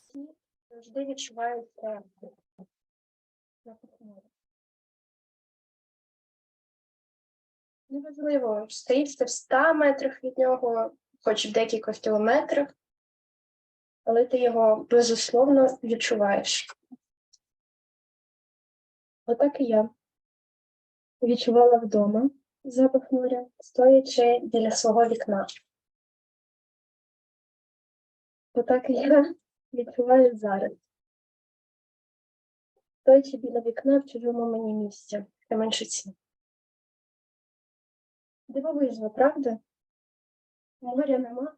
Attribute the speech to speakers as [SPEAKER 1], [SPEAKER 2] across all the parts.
[SPEAKER 1] сні завжди відчувається запах моря. Неважливо, стоїть ти в 100 метрах від нього, хоч в декількох кілометрах, але ти його безусловно відчуваєш. Отак і я відчувала вдома запах моря, стоячи біля свого вікна. Отак і я відчуваю зараз, стоячи біля вікна в чужому мені місці, в Кременчуці. Дивовижно, правда? Моря нема,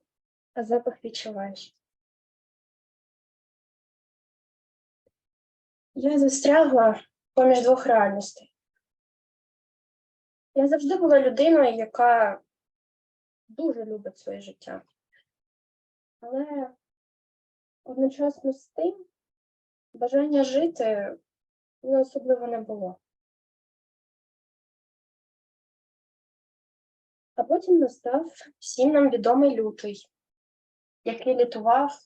[SPEAKER 1] а запах відчуваєш. Я застрягла поміж двох реальностей. Я завжди була людиною, яка дуже любить своє життя. Але одночасно з тим бажання жити особливо не було. А потім настав всім нам відомий лютий, який лютував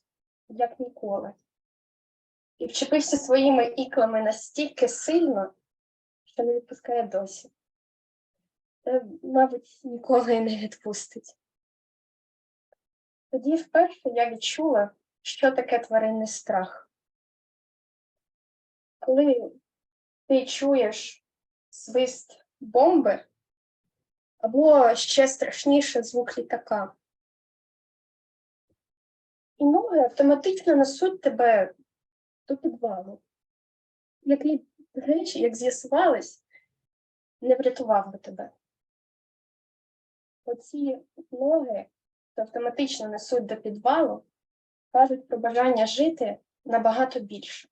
[SPEAKER 1] як ніколи. І вчепився своїми іклами настільки сильно, що не відпускає досі. Та, мабуть, ніколи і не відпустить. Тоді вперше я відчула, що таке тваринний страх. Коли ти чуєш свист бомби, або ще страшніше звук літака. І ноги автоматично несуть тебе до підвалу, який, до речі, як з'ясувалось, не врятував би тебе. Оці ноги, що автоматично несуть до підвалу, кажуть про бажання жити набагато більше.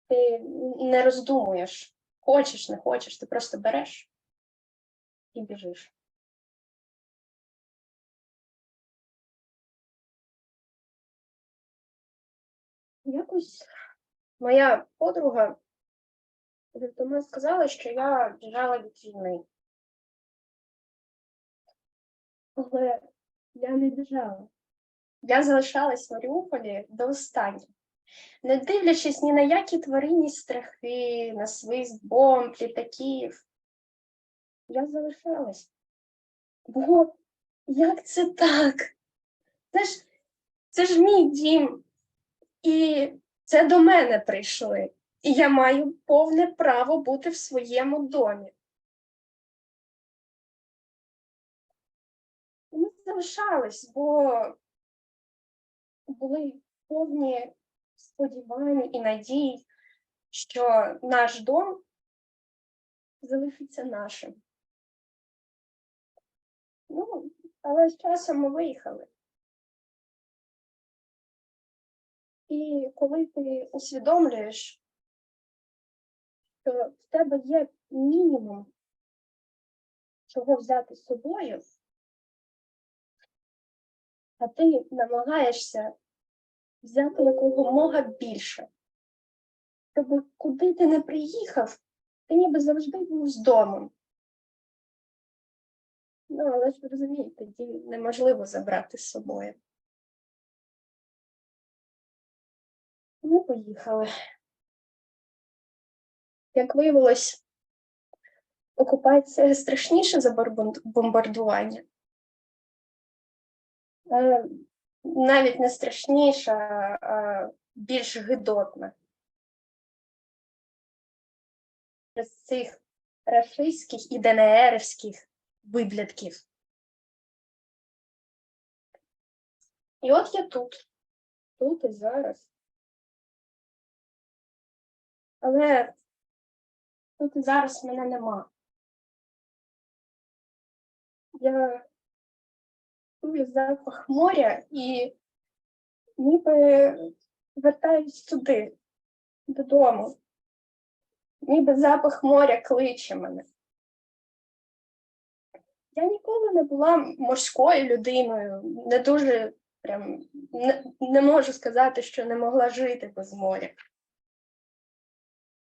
[SPEAKER 1] Ти не роздумуєш, хочеш, не хочеш, ти просто береш і біжиш. Якось моя подруга тому сказала, що я біжала від війни. Але я не біжала. Я залишалась в Маріуполі до останнього. Не дивлячись ні на які тваринні страхи, на свист бомб, літаків. Я залишалась. Бо як це так? Це ж мій дім. І це до мене прийшли. І я маю повне право бути в своєму домі. І ми залишались, бо були повні сподівань і надій, що наш дом залишиться нашим. Але з часом ми виїхали. І коли ти усвідомлюєш, що в тебе є мінімум, чого взяти з собою, а ти намагаєшся взяти якомога більше, щоб куди ти не приїхав, ти ніби завжди був з домом. Але ж ви розумієте, тоді неможливо забрати з собою. Ми поїхали. Як виявилось, окупація страшніша за бомбардування. Навіть не страшніша, а більш гидотна. З цих рашистських і ДНРівських виблядків. І от я тут і зараз. Але тут і зараз мене нема. Я чую запах моря і ніби вертаюсь туди, додому. Ніби запах моря кличе мене. Я ніколи не була морською людиною, не дуже, не можу сказати, що не могла жити без моря.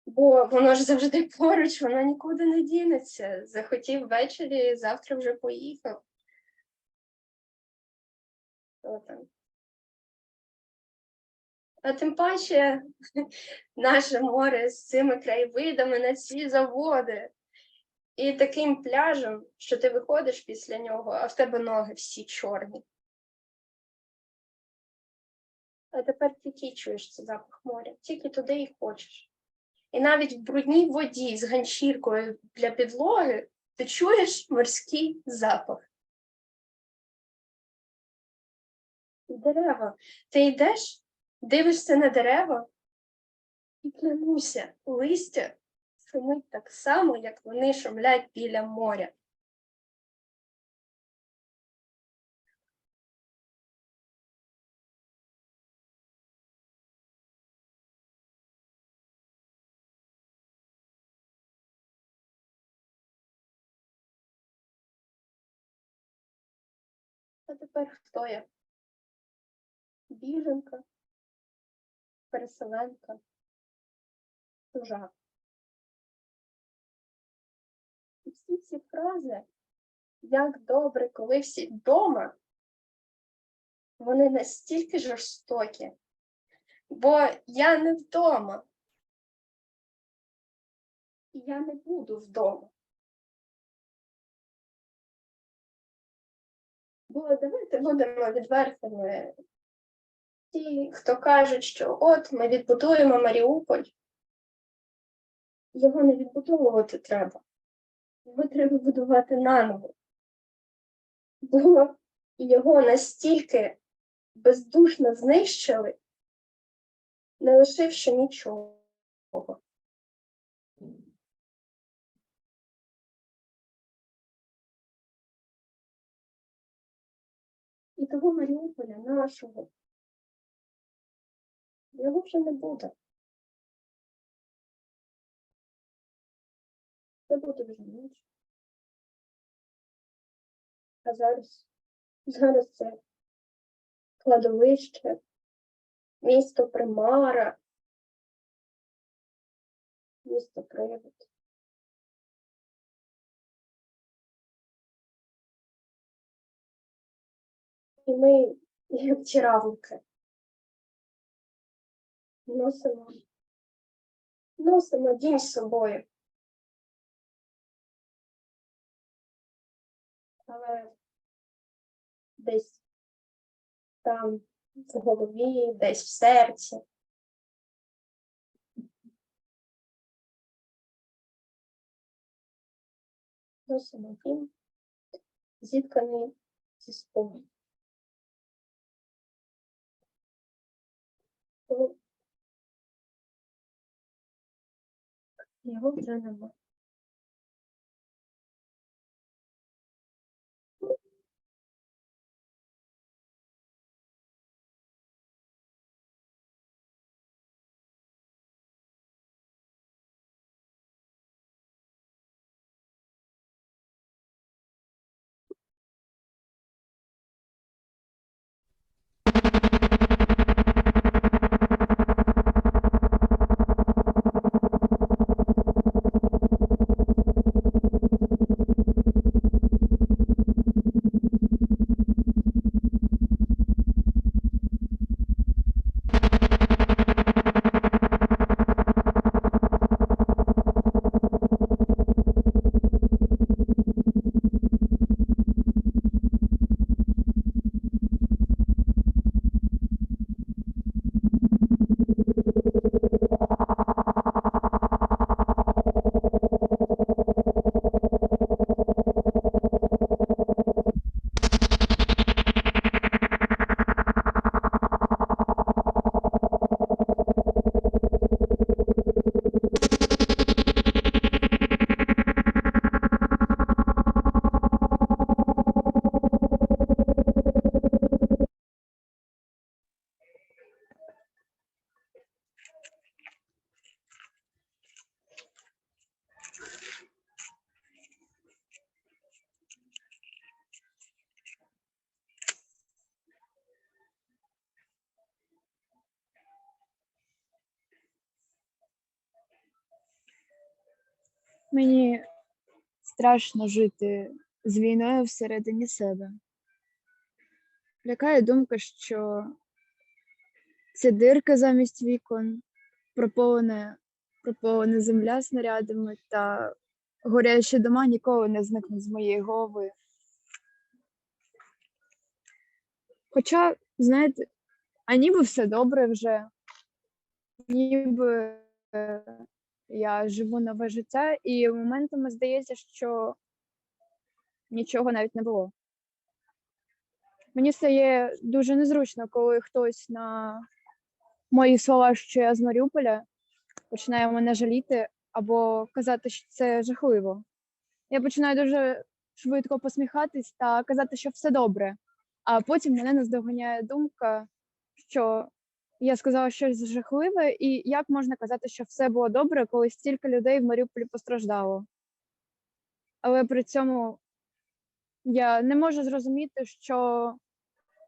[SPEAKER 1] Бо воно ж завжди поруч, воно нікуди не дінеться. Захотів ввечері, завтра вже поїхав. Що там? А тим паче наше море з цими краєвидами на ці заводи. І таким пляжем, що ти виходиш після нього, а в тебе ноги всі чорні. А тепер тільки чуєш цей запах моря, тільки туди і хочеш. І навіть в брудній воді з ганчіркою для підлоги ти чуєш морський запах. Дерева. Ти йдеш, дивишся на дерева і клянуся, листя шумить так само, як вони шумлять біля моря. А тепер хто я? Біженка, переселенка, чужа. І всі ці фрази, як добре, коли всі вдома, вони настільки жорстокі, бо я не вдома. І я не буду вдома. Бо давайте будемо відвертими. Ті, хто кажуть, що от ми відбудуємо Маріуполь, його не відбудовувати треба. Його треба будувати наново. Бо його настільки бездушно знищили, не лишивши нічого. І того Маріуполя нашого, його вже не буде. Це буде вже ніч. А зараз це кладовище, місто Примара, місто Привид. І ми, як ті равлики, носимо дім з собою. Але десь там в голові, десь в серці. Носимо дім, зітканий зі спогадів. Його вже немає.
[SPEAKER 2] Мені страшно жити з війною всередині себе. Лякає думка, що Ці дирки замість вікон, пропована земля снарядами та горящі дома ніколи не зникнуть з моєї голови. Хоча, знаєте, а ніби все добре вже, ніби я живу нове життя, і моментами здається, що нічого навіть не було. Мені стає дуже незручно, коли хтось на мої слова, що я з Маріуполя, починає мене жаліти або казати, що це жахливо. Я починаю дуже швидко посміхатись та казати, що все добре. А потім мене наздоганяє думка, що я сказала щось жахливе, і як можна казати, що все було добре, коли стільки людей в Маріуполі постраждало. Але при цьому я не можу зрозуміти, що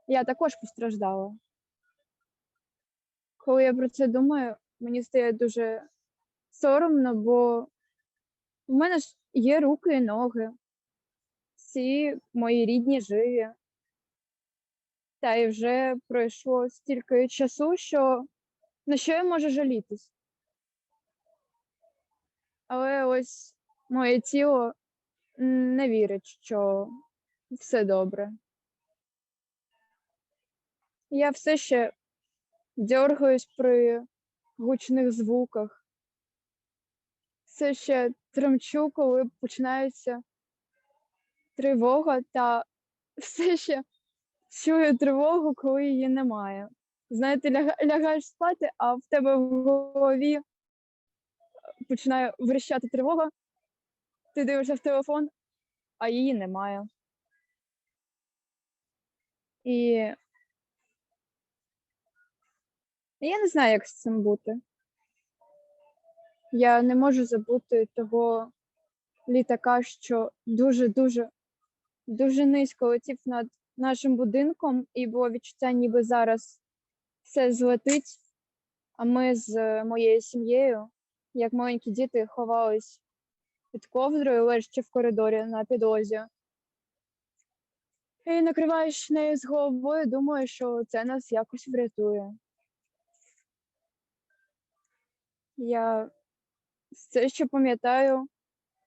[SPEAKER 2] я також постраждала. Коли я про це думаю, мені стає дуже соромно, бо в мене ж є руки і ноги, всі мої рідні живі. Та й вже пройшло стільки часу, що на що я можу жалітись? Але ось моє тіло не вірить, що все добре. Я все ще дьоргаюсь при гучних звуках, все ще тремчу, коли починається тривога, та все ще чую тривогу, коли її немає. Знаєте, лягаєш спати, а в тебе в голові починає верещати тривога, ти дивишся в телефон, а її немає. І я не знаю, як з цим бути. Я не можу забути того літака, що дуже-дуже дуже низько летів над нашим будинком, і було відчуття, ніби зараз все злетить, а ми з моєю сім'єю, як маленькі діти, ховались під ковдрою, лежачи в коридорі на підлозі. І накриваєш нею з головою, думаю, що це нас якось врятує. Я все ще пам'ятаю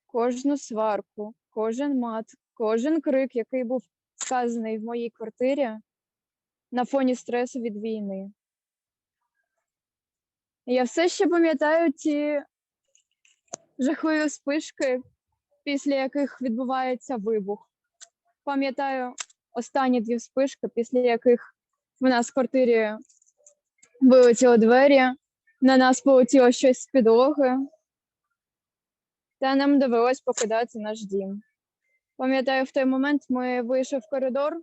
[SPEAKER 2] кожну сварку, кожен мат, кожен крик, який був сказаний в моїй квартирі на фоні стресу від війни. Я все ще пам'ятаю ті жахливі спишки, після яких відбувається вибух. Пам'ятаю останні 2 спишки, після яких в нас в квартирі вилетіли двері, на нас полетіло щось з підлоги, та нам довелось покидати наш дім. Пам'ятаю, в той момент ми вийшли в коридор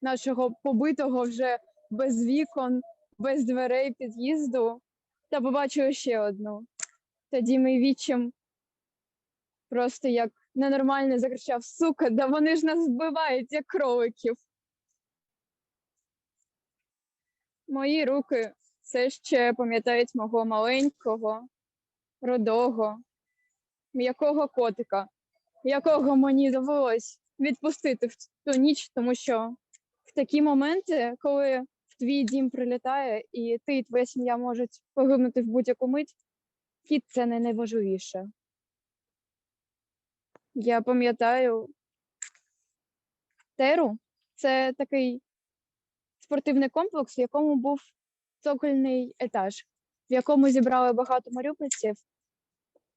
[SPEAKER 2] нашого побитого вже без вікон, без дверей під'їзду, та побачили ще одну. Тоді мій відчим просто як ненормально закричав: «Сука, да вони ж нас вбивають, як кроликів!» Мої руки все ще пам'ятають мого маленького, рудого, м'якого котика, якого мені довелось відпустити в ту ніч, тому що в такі моменти, коли в твій дім прилітає і ти і твоя сім'я можуть погибнути в будь-яку мить, кіт – це не найважливіше. Я пам'ятаю Теру – це такий спортивний комплекс, в якому був цокольний етаж, в якому зібрали багато маріупольців,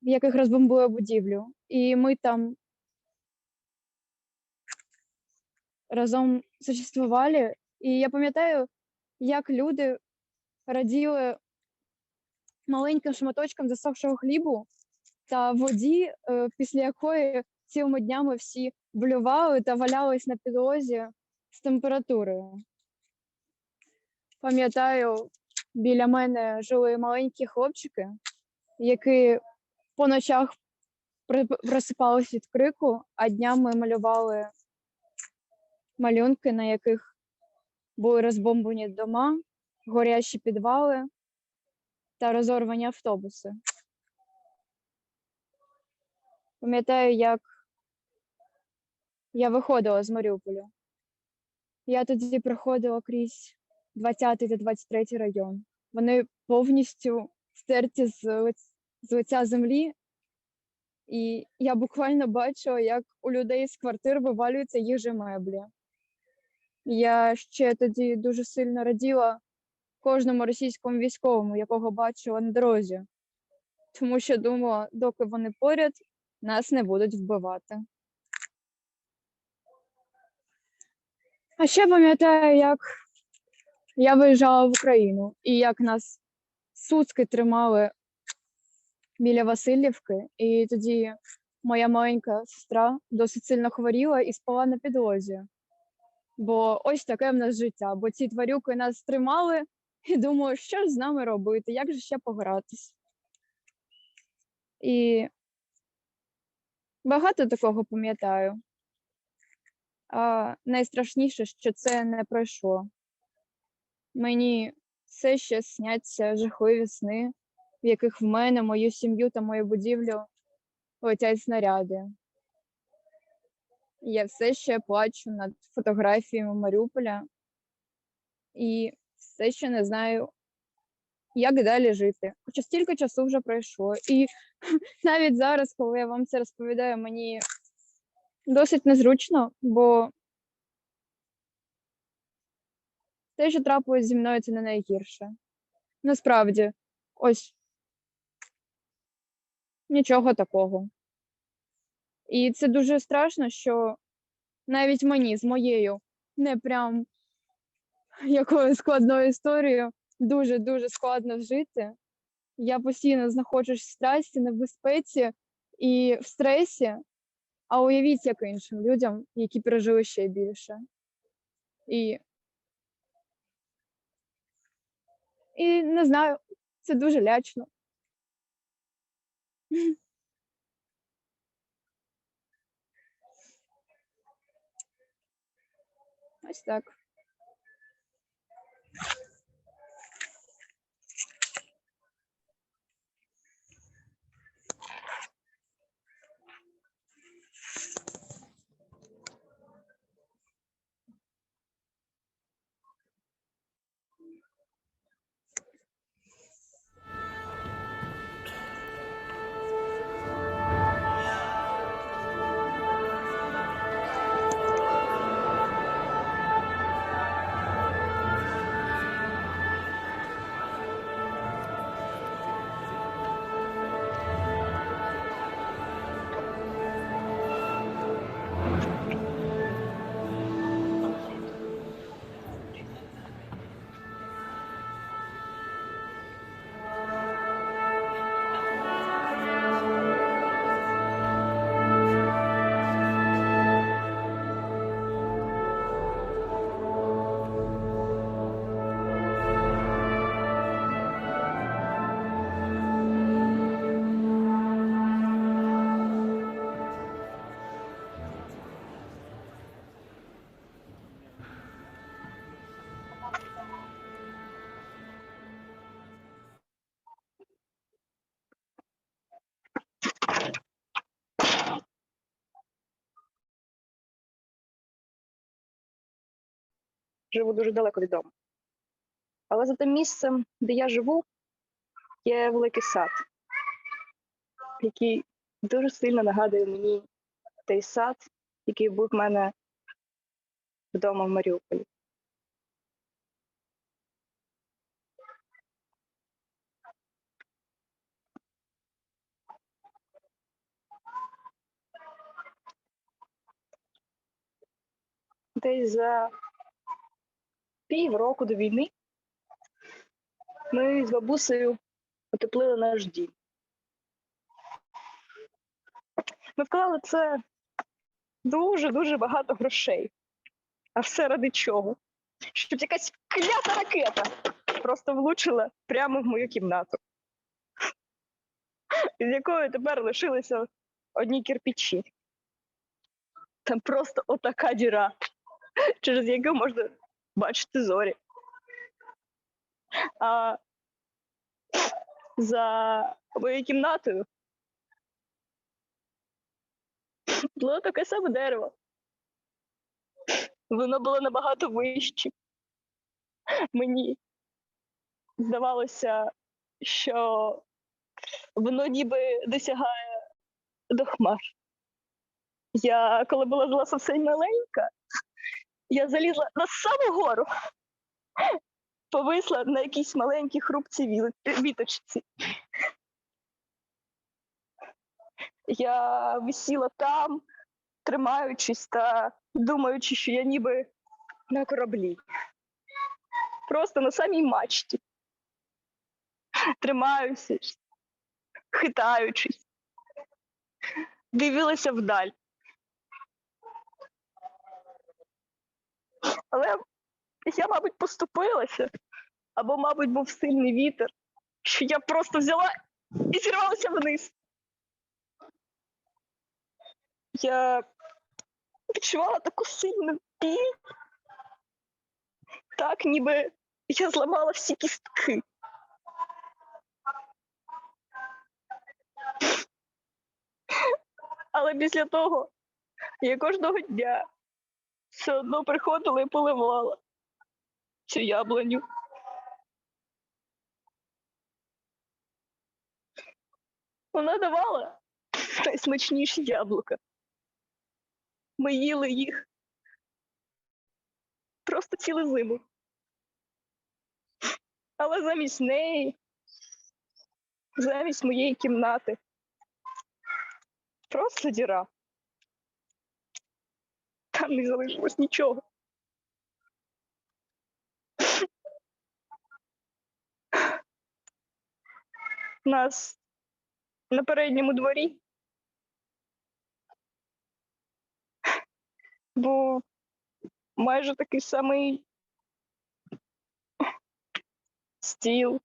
[SPEAKER 2] в яких розбомбили будівлю. І ми там разом существували. І я пам'ятаю, як люди раділи маленьким шматочком засохшого хлібу та воді, після якої цілими днями всі блювали та валялись на підлозі з температурою. Пам'ятаю, біля мене жили маленькі хлопчики, які по ночах просипались від крику, а днями малювали малюнки, на яких були розбомблені дома, горящі підвали та розорвані автобуси. Пам'ятаю, як я виходила з Маріуполя. Я тоді проходила крізь 20 та 23 район. Вони повністю стерті з лиця землі. І я буквально бачила, як у людей з квартир вивалюються їх же меблі. Я ще тоді дуже сильно раділа кожному російському військовому, якого бачила на дорозі. Тому що думала, доки вони поряд, нас не будуть вбивати. А ще пам'ятаю, як я виїжджала в Україну і як нас суцьки тримали біля Васильівки. І тоді моя маленька сестра досить сильно хворіла і спала на підлозі. Бо ось таке в нас життя. Бо ці тварюки нас тримали і думали, що ж з нами робити, як же ще погратись. І багато такого пам'ятаю. А найстрашніше, що це не пройшло. Мені все ще сняться жахливі сни, в яких в мене, мою сім'ю та мою будівлю летять снаряди. Я все ще плачу над фотографіями Маріуполя і все ще не знаю, як далі жити. Хоча стільки часу вже пройшло. І навіть зараз, коли я вам це розповідаю, мені досить незручно, бо те, що трапилось зі мною, це не найгірше. Насправді, ось нічого такого. І це дуже страшно, що навіть мені з моєю не прям якою складною історією дуже-дуже складно жити. Я постійно знаходжусь в стресі, небезпеці і в стресі, а уявіть, як іншим людям, які пережили ще більше. І не знаю, це дуже лячно. Ось так.
[SPEAKER 3] Живу дуже далеко від дому. Але за тим місцем, де я живу, є великий сад, який дуже сильно нагадує мені той сад, який був в мене вдома в Маріуполі. Десь за півроку до війни ми з бабусею утеплили наш дім. Ми вклали це дуже-дуже багато грошей. А все ради чого? Щоб якась клята ракета просто влучила прямо в мою кімнату, з якою тепер лишилися одні кирпичі. Там просто отака діра, через яку можна бачити зорі. А за моєю кімнатою було таке саме дерево. Воно було набагато вище. мені здавалося, що воно ніби досягає до хмар. Я, коли була зовсім маленька, я залізла на саму гору, повисла на якійсь маленькій хрупцій віточці. Я висіла там, тримаючись та думаючи, що я ніби на кораблі. Просто на самій мачті. Тримаюся, хитаючись. Дивилася вдаль. Але я, мабуть, поступилася, або, мабуть, був сильний вітер, що я просто взяла і зірвалася вниз. Я відчувала таку сильну біль, так, ніби я зламала всі кістки. Але після того я кожного дня все одно приходила і поливала цю яблуню. Вона давала найсмачніші яблука. Ми їли їх просто цілу зиму. Але замість неї, замість моєї кімнати, просто діра. Там не залишилось нічого. У нас на передньому дворі був майже такий самий стіл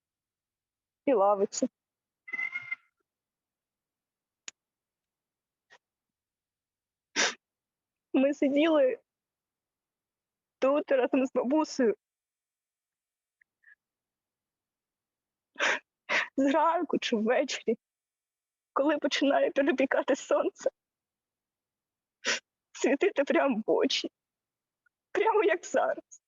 [SPEAKER 3] і лавиці. Ми сиділи тут разом з бабусею. Зранку чи ввечері, коли починає перепікати сонце, світити прямо в очі, прямо як зараз.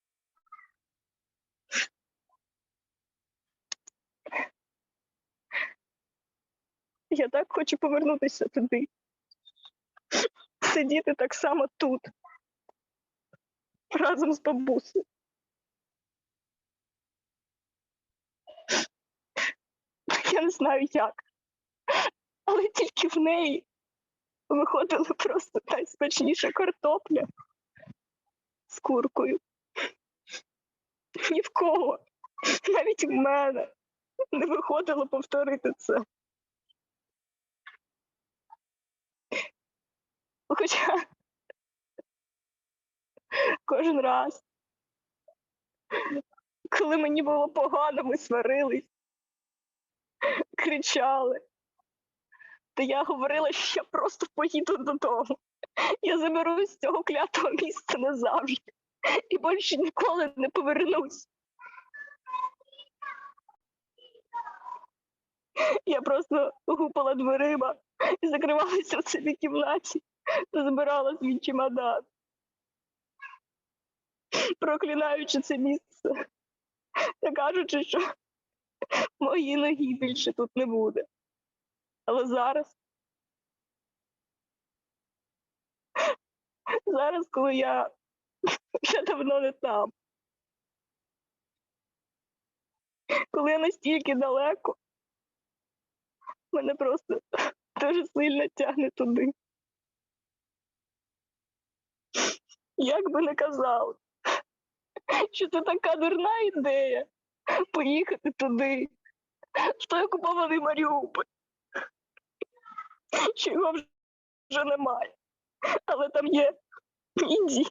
[SPEAKER 3] Я так хочу повернутися туди, сидіти так само тут, разом з бабусею. Я не знаю як, але тільки в неї виходила просто найсмачніша картопля з куркою. Ні в кого, навіть в мене, не виходило повторити це. Хоча кожен раз, коли мені було погано, ми сварились, кричали, то я говорила, що я просто поїду додому. Я заберусь з цього клятого місця назавжди і більше ніколи не повернусь. Я просто гупала дверима і закривалася в собі кімнаті та збирала свій чемодан, проклинаючи це місце та кажучи, що моєї ноги більше тут не буде. Але зараз, коли я вже давно не там, коли я настільки далеко, мене просто дуже сильно тягне туди. Як би не казали, що це така дурна ідея поїхати туди, в той окупований Маріуполь, що його вже немає, але там є Інді.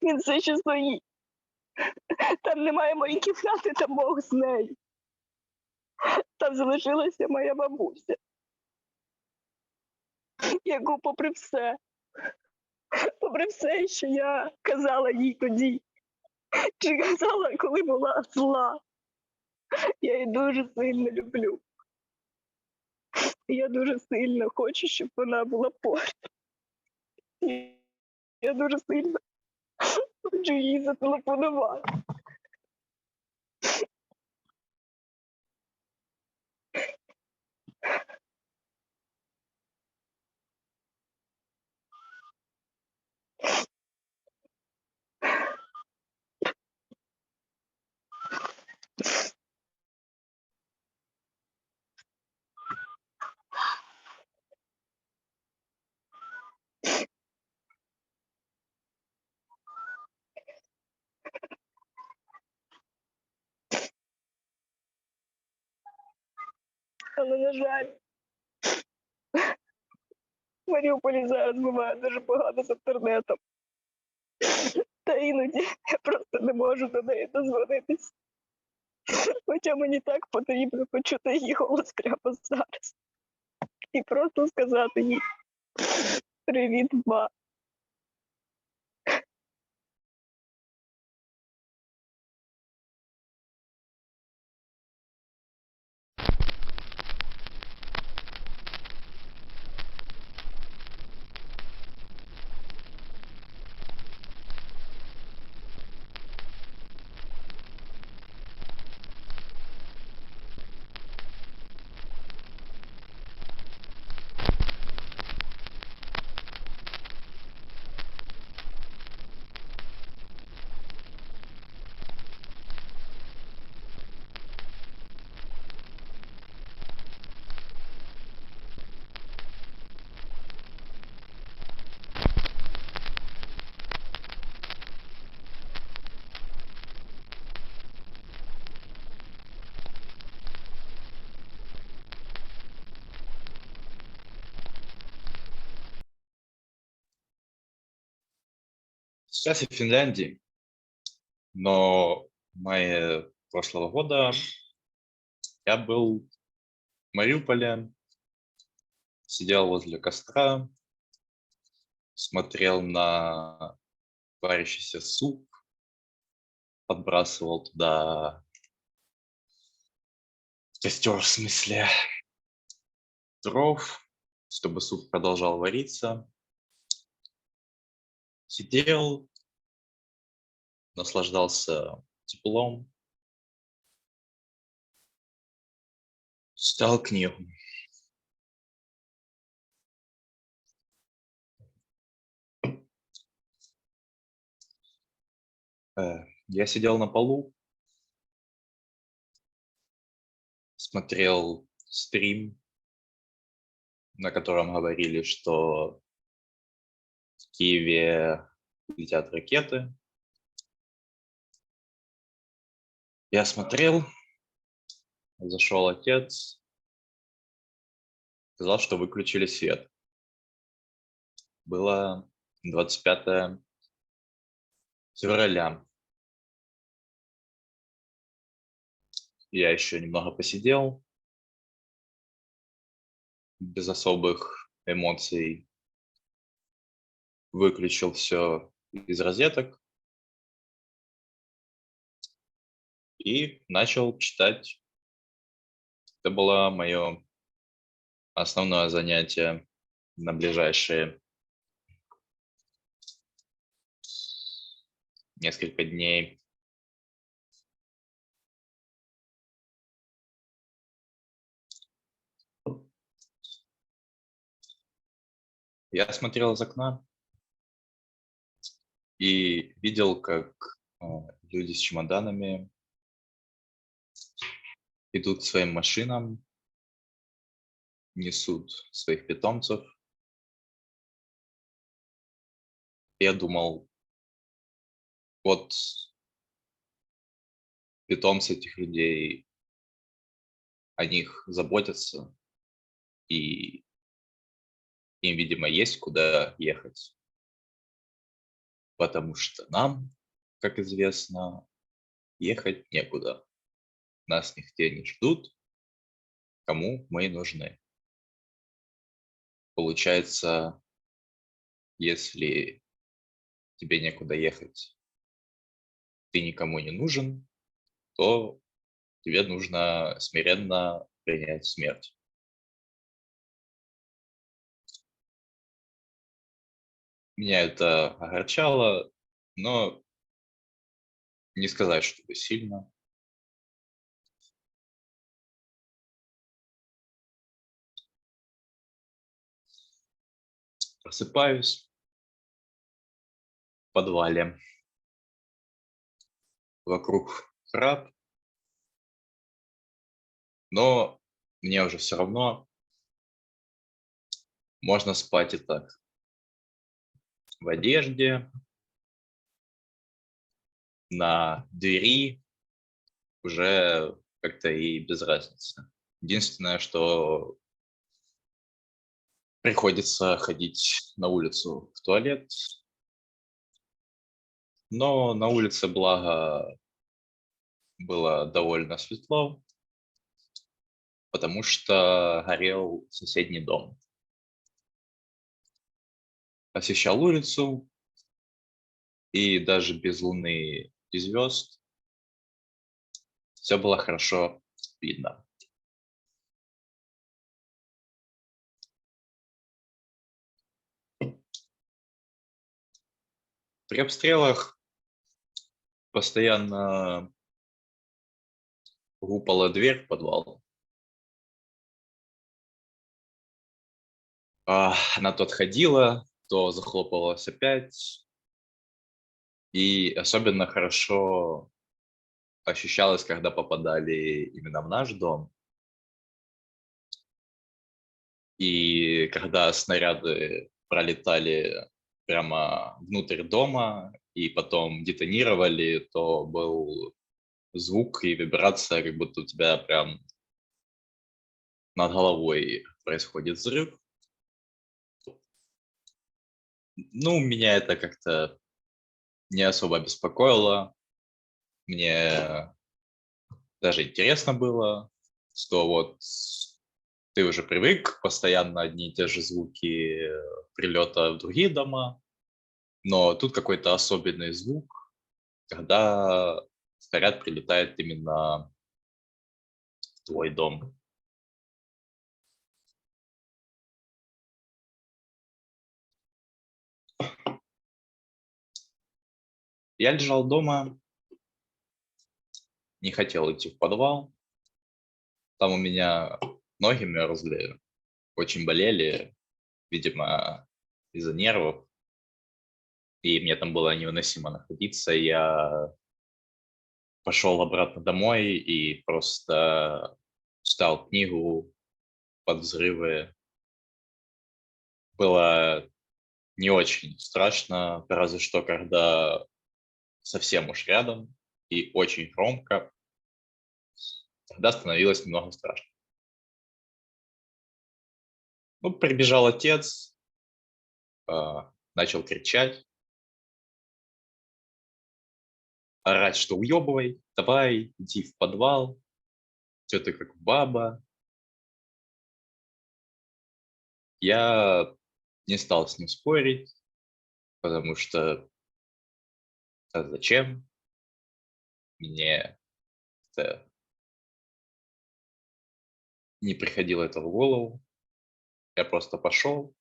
[SPEAKER 3] Він все ще стоїть. Там немає моєї кімнати та Бог з нею. Там залишилася моя бабуся, яку попри все, що я казала їй тоді, чи казала, коли була зла, я її дуже сильно люблю. І я дуже сильно хочу, щоб вона була поряд. І я дуже сильно хочу їй зателефонувати. Але, на жаль, в Маріуполі зараз буває дуже погано з інтернетом. Та іноді я просто не можу до неї дозвонитись. Хоча мені так потрібно почути її голос прямо зараз. І просто сказати їй «Привіт, ма».
[SPEAKER 4] Сейчас я в Финляндии, но в мае прошлого года я был в Мариуполе, сидел возле костра, смотрел на варящийся суп, подбрасывал туда в костер, в смысле, дров, чтобы суп продолжал вариться. Сидел, наслаждался теплом, читал книгу. Я сидел на полу, смотрел стрим, на котором говорили, что в Киеве летят ракеты. Я смотрел, зашел отец, сказал, что выключили свет. Было 25 февраля. Я еще немного посидел, без особых эмоций, выключил все из розеток и начал читать. Это было мое основное занятие на ближайшие несколько дней. Я смотрел из окна и видел, как люди с чемоданами идут к своим машинам, несут своих питомцев. Я думал, вот питомцы этих людей, о них заботятся, и им, видимо, есть куда ехать. Потому что нам, как известно, ехать некуда. Нас нигде не ждут, кому мы и нужны. Получается, если тебе некуда ехать, ты никому не нужен, то тебе нужно смиренно принять смерть. Меня это огорчало, но Не сказать, чтобы сильно. Просыпаюсь в подвале. Вокруг храп, но мне уже все равно, можно спать и так. В одежде, на двери уже как-то и без разницы. Единственное, что приходится ходить на улицу в туалет, но на улице, благо, было довольно светло, потому что горел соседний дом. Освещал улицу, и даже без луны и звезд все было хорошо видно. При обстрелах постоянно гупала дверь в подвал. Она то отходила, то захлопывалась опять. И особенно хорошо ощущалось, когда попадали именно в наш дом. И когда снаряды пролетали прямо внутрь дома и потом детонировали, то был звук и вибрация, как будто у тебя прям над головой происходит взрыв. Ну, меня это как-то не особо беспокоило. Мне даже интересно было, что вот ты уже привык, постоянно одни и те же звуки прилета в другие дома, но тут какой-то особенный звук, когда снаряд прилетает именно в твой дом. Я лежал дома, не хотел идти в подвал. Там у меня ноги мерзли, очень болели, видимо, из-за нервов. И мне там было невыносимо находиться. Я пошел обратно домой и просто читал книгу под взрывы. Было не очень страшно, разве что когда совсем уж рядом и очень громко, тогда становилось немного страшно. Ну, прибежал отец, начал кричать, орать, что уебывай, давай, иди в подвал, что ты как баба. Я не стал с ним спорить, потому что зачем мне это не приходило это в голову. Я просто пошел.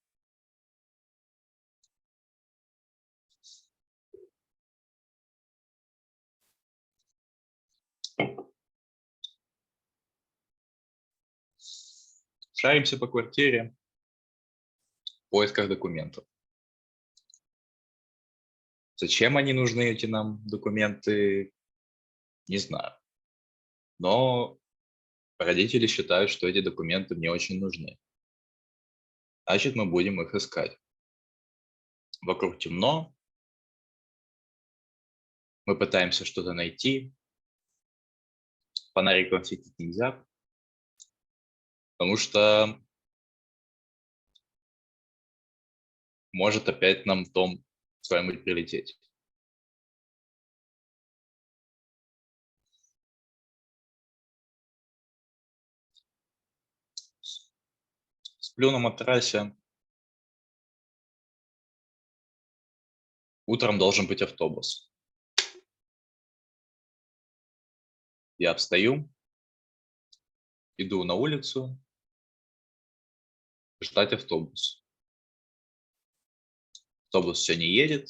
[SPEAKER 4] Шаримся по квартире в поисках документов. Зачем они нужны, эти нам документы, не знаю. Но родители считают, что эти документы мне очень нужны. Значит, мы будем их искать. Вокруг темно. Мы пытаемся что-то найти. Фонариком светить нельзя. Потому что может опять нам в дом что-нибудь прилететь. Сплю на матрасе. Утром должен быть автобус. Я встаю, иду на улицу, ждать автобус. Автобус все не едет,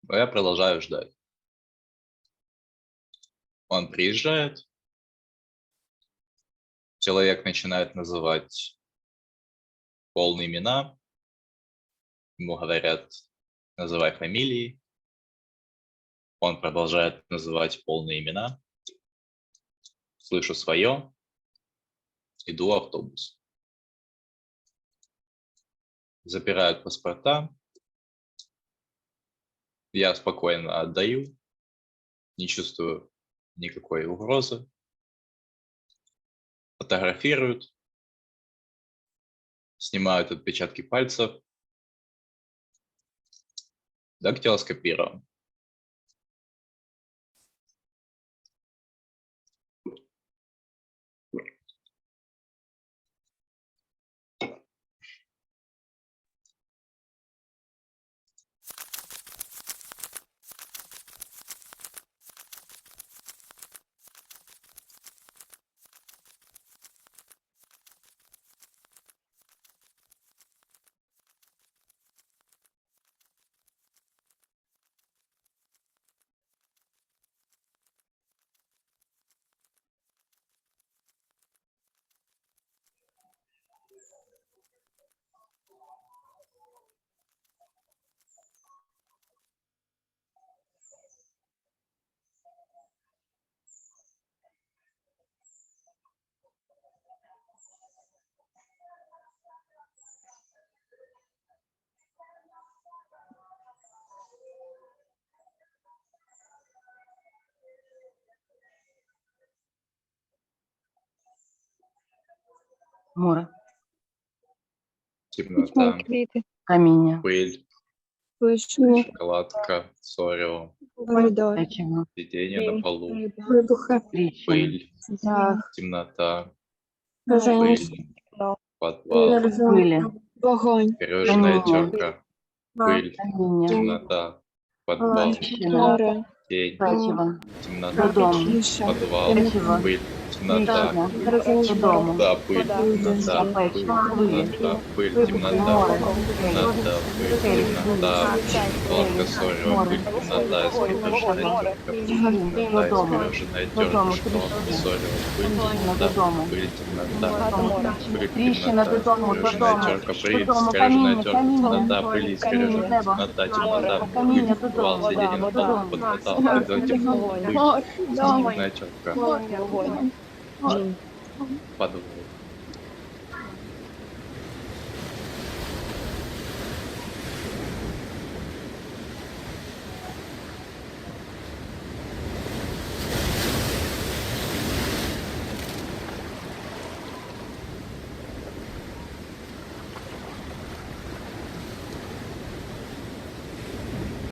[SPEAKER 4] но я продолжаю ждать. Он приезжает, человек начинает называть полные имена, ему говорят, называй фамилии, он продолжает называть полные имена, слышу свое, иду в автобус. Запирают паспорта, я спокойно отдаю, не чувствую никакой угрозы. Фотографируют, снимают отпечатки пальцев, дактилоскопируем.
[SPEAKER 5] Море,
[SPEAKER 4] Темнота,
[SPEAKER 3] Квіти.
[SPEAKER 5] каміння,
[SPEAKER 4] пыль,
[SPEAKER 2] Слышу
[SPEAKER 4] шоколадка, сорео,
[SPEAKER 2] коридор,
[SPEAKER 5] печиво,
[SPEAKER 4] сиденье на полу,
[SPEAKER 2] вибухи,
[SPEAKER 5] тріщини,
[SPEAKER 4] пыль,
[SPEAKER 2] дах,
[SPEAKER 4] темнота,
[SPEAKER 2] враження,
[SPEAKER 4] пыль, подвал,
[SPEAKER 5] хвилі,
[SPEAKER 2] вогонь,
[SPEAKER 4] корёжная
[SPEAKER 5] каміння,
[SPEAKER 4] терка, пыль,
[SPEAKER 5] каміння,
[SPEAKER 4] темнота, подвал,
[SPEAKER 5] тріщина,
[SPEAKER 2] море,
[SPEAKER 4] тень,
[SPEAKER 5] печиво,
[SPEAKER 4] темнота,
[SPEAKER 5] додому,
[SPEAKER 2] тиша,
[SPEAKER 4] подвал,
[SPEAKER 5] печиво,
[SPEAKER 4] пыль, темнота,
[SPEAKER 5] тріщина, додому,
[SPEAKER 4] да, пыль, темнота, пыль,
[SPEAKER 5] печиво, хвилі,
[SPEAKER 4] темнота, пыль,
[SPEAKER 5] вибухи,
[SPEAKER 4] темнота,
[SPEAKER 5] море,
[SPEAKER 4] темнота, пыль, темнота, шоколадка, сорео,
[SPEAKER 5] море,
[SPEAKER 4] пыль, темнота,
[SPEAKER 3] море,
[SPEAKER 4] искорёженная терка,
[SPEAKER 5] додому,
[SPEAKER 4] пыль, сорео, пыль,
[SPEAKER 5] тріщина,
[SPEAKER 4] темнота,
[SPEAKER 5] додому,
[SPEAKER 4] пыль, темнота,
[SPEAKER 3] море,
[SPEAKER 4] пыль,
[SPEAKER 5] тріщина,
[SPEAKER 4] темнота,
[SPEAKER 5] додому,
[SPEAKER 4] искорёженная
[SPEAKER 5] додому,
[SPEAKER 4] терка, пыль,
[SPEAKER 5] додому,
[SPEAKER 4] искорёженная
[SPEAKER 5] каміння,
[SPEAKER 4] терка,
[SPEAKER 5] каміння,
[SPEAKER 4] темнота, пыль, искорёженная
[SPEAKER 5] небо,
[SPEAKER 4] темнота, темнота,
[SPEAKER 5] каміння,
[SPEAKER 4] пыль,
[SPEAKER 5] додому,
[SPEAKER 4] подвал, сиденье на полу,
[SPEAKER 5] додому,
[SPEAKER 4] подметал,
[SPEAKER 2] море,
[SPEAKER 4] подметал, пыль,
[SPEAKER 2] море,
[SPEAKER 4] снежная терка,
[SPEAKER 3] вогонь,
[SPEAKER 2] море,
[SPEAKER 4] подвал,